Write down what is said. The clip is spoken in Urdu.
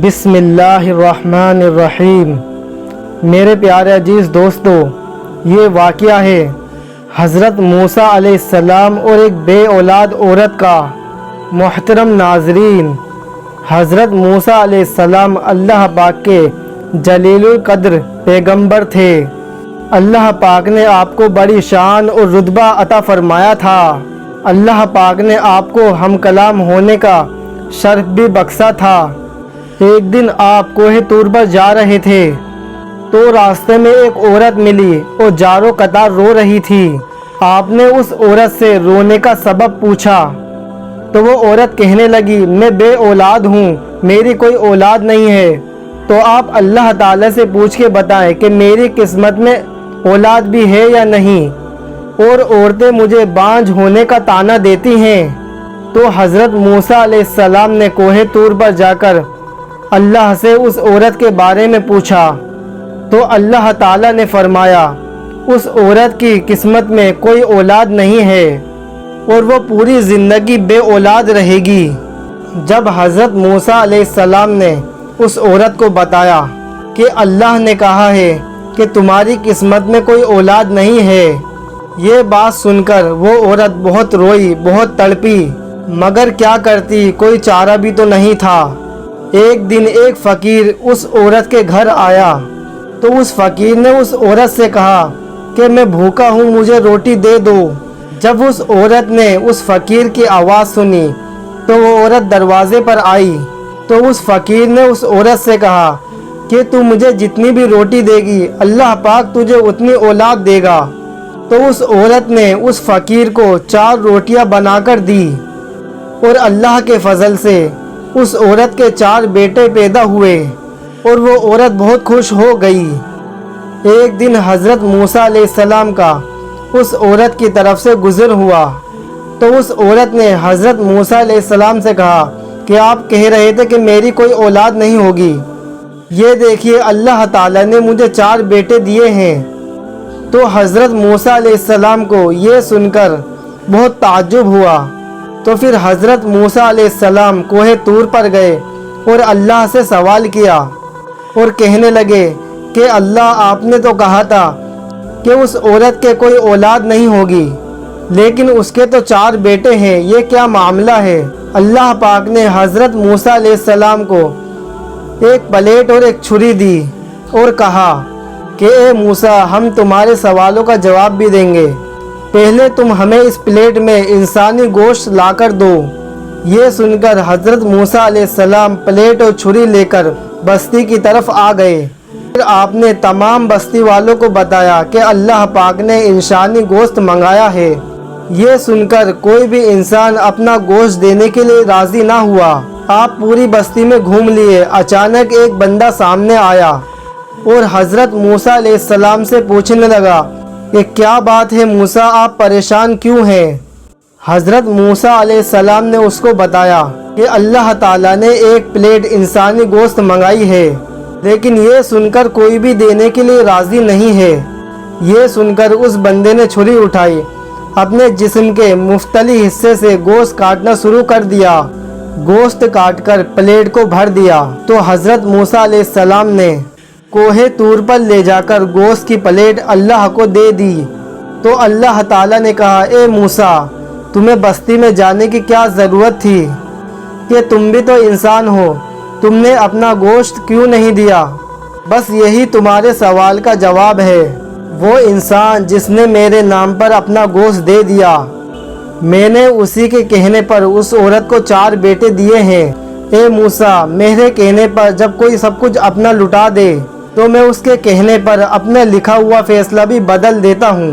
بسم اللہ الرحمن الرحیم۔ میرے پیارے عزیز دوستو، یہ واقعہ ہے حضرت موسیٰ علیہ السلام اور ایک بے اولاد عورت کا۔ محترم ناظرین، حضرت موسیٰ علیہ السلام اللہ پاک کے جلیل القدر پیغمبر تھے۔ اللہ پاک نے آپ کو بڑی شان اور رتبہ عطا فرمایا تھا۔ اللہ پاک نے آپ کو ہم کلام ہونے کا شرف بھی بخشا تھا۔ ایک دن آپ کوہ طور پر جا رہے تھے تو راستے میں ایک عورت ملی اور جارو قطار رو رہی تھی۔ آپ نے اس عورت سے رونے کا سبب پوچھا تو وہ عورت کہنے لگی، میں بے اولاد ہوں، میری کوئی اولاد نہیں ہے، تو آپ اللہ تعالیٰ سے پوچھ کے بتائیں کہ میری قسمت میں اولاد بھی ہے یا نہیں، اور عورتیں مجھے بانجھ ہونے کا طعنہ دیتی ہیں۔ تو حضرت موسیٰ علیہ السلام نے کوہ طور پر جا کر اللہ سے اس عورت کے بارے میں پوچھا تو اللہ تعالیٰ نے فرمایا، اس عورت کی قسمت میں کوئی اولاد نہیں ہے اور وہ پوری زندگی بے اولاد رہے گی۔ جب حضرت موسیٰ علیہ السلام نے اس عورت کو بتایا کہ اللہ نے کہا ہے کہ تمہاری قسمت میں کوئی اولاد نہیں ہے، یہ بات سن کر وہ عورت بہت روئی، بہت تڑپی، مگر کیا کرتی، کوئی چارہ بھی تو نہیں تھا۔ ایک دن ایک فقیر اس عورت کے گھر آیا تو اس فقیر نے اس عورت سے کہا کہ میں بھوکا ہوں، مجھے روٹی دے دو۔ جب اس عورت نے اس فقیر کی آواز سنی تو وہ عورت دروازے پر آئی تو اس فقیر نے اس عورت سے کہا کہ تو مجھے جتنی بھی روٹی دے گی اللہ پاک تجھے اتنی اولاد دے گا۔ تو اس عورت نے اس فقیر کو 4 روٹیاں بنا کر دی اور اللہ کے فضل سے اس عورت کے 4 بیٹے پیدا ہوئے اور وہ عورت بہت خوش ہو گئی۔ ایک دن حضرت موسیٰ علیہ السلام کا اس عورت کی طرف سے گزر ہوا تو اس عورت نے حضرت موسیٰ علیہ السلام سے کہا کہ آپ کہہ رہے تھے کہ میری کوئی اولاد نہیں ہوگی، یہ دیکھیے اللہ تعالیٰ نے مجھے 4 بیٹے دیے ہیں۔ تو حضرت موسیٰ علیہ السلام کو یہ سن کر بہت تعجب ہوا۔ تو پھر حضرت موسیٰ علیہ السلام کوہ طور پر گئے اور اللہ سے سوال کیا اور کہنے لگے کہ اللہ، آپ نے تو کہا تھا کہ اس عورت کے کوئی اولاد نہیں ہوگی، لیکن اس کے تو 4 بیٹے ہیں، یہ کیا معاملہ ہے؟ اللہ پاک نے حضرت موسیٰ علیہ السلام کو ایک پلیٹ اور ایک چھری دی اور کہا کہ اے موسیٰ، ہم تمہارے سوالوں کا جواب بھی دیں گے، پہلے تم ہمیں اس پلیٹ میں انسانی گوشت لا کر دو۔ یہ سن کر حضرت موسیٰ علیہ السلام پلیٹ اور چھری لے کر بستی کی طرف آ گئے۔ پھر آپ نے تمام بستی والوں کو بتایا کہ اللہ پاک نے انسانی گوشت منگایا ہے۔ یہ سن کر کوئی بھی انسان اپنا گوشت دینے کے لیے راضی نہ ہوا۔ آپ پوری بستی میں گھوم لیے، اچانک ایک بندہ سامنے آیا اور حضرت موسیٰ علیہ السلام سے پوچھنے لگا کہ کیا بات ہے موسیٰ، آپ پریشان کیوں ہیں؟ حضرت موسیٰ علیہ السلام نے اس کو بتایا کہ اللہ تعالیٰ نے ایک پلیٹ انسانی گوشت منگائی ہے، لیکن یہ سن کر کوئی بھی دینے کے لیے راضی نہیں ہے۔ یہ سن کر اس بندے نے چھری اٹھائی، اپنے جسم کے مختلف حصے سے گوشت کاٹنا شروع کر دیا۔ گوشت کاٹ کر پلیٹ کو بھر دیا تو حضرت موسیٰ علیہ السلام نے کوہ طور پر لے جا کر گوشت کی پلیٹ اللہ کو دے دی۔ تو اللہ تعالیٰ نے کہا، اے موسیٰ، تمہیں بستی میں جانے کی کیا ضرورت تھی کہ تم بھی تو انسان ہو، تم نے اپنا گوشت کیوں نہیں دیا؟ بس یہی تمہارے سوال کا جواب ہے۔ وہ انسان جس نے میرے نام پر اپنا گوشت دے دیا، میں نے اسی کے کہنے پر اس عورت کو 4 بیٹے دیے ہیں۔ اے موسیٰ، میرے کہنے پر جب کوئی سب کچھ اپنا لٹا دے تو میں اس کے کہنے پر اپنا لکھا ہوا فیصلہ بھی بدل دیتا ہوں۔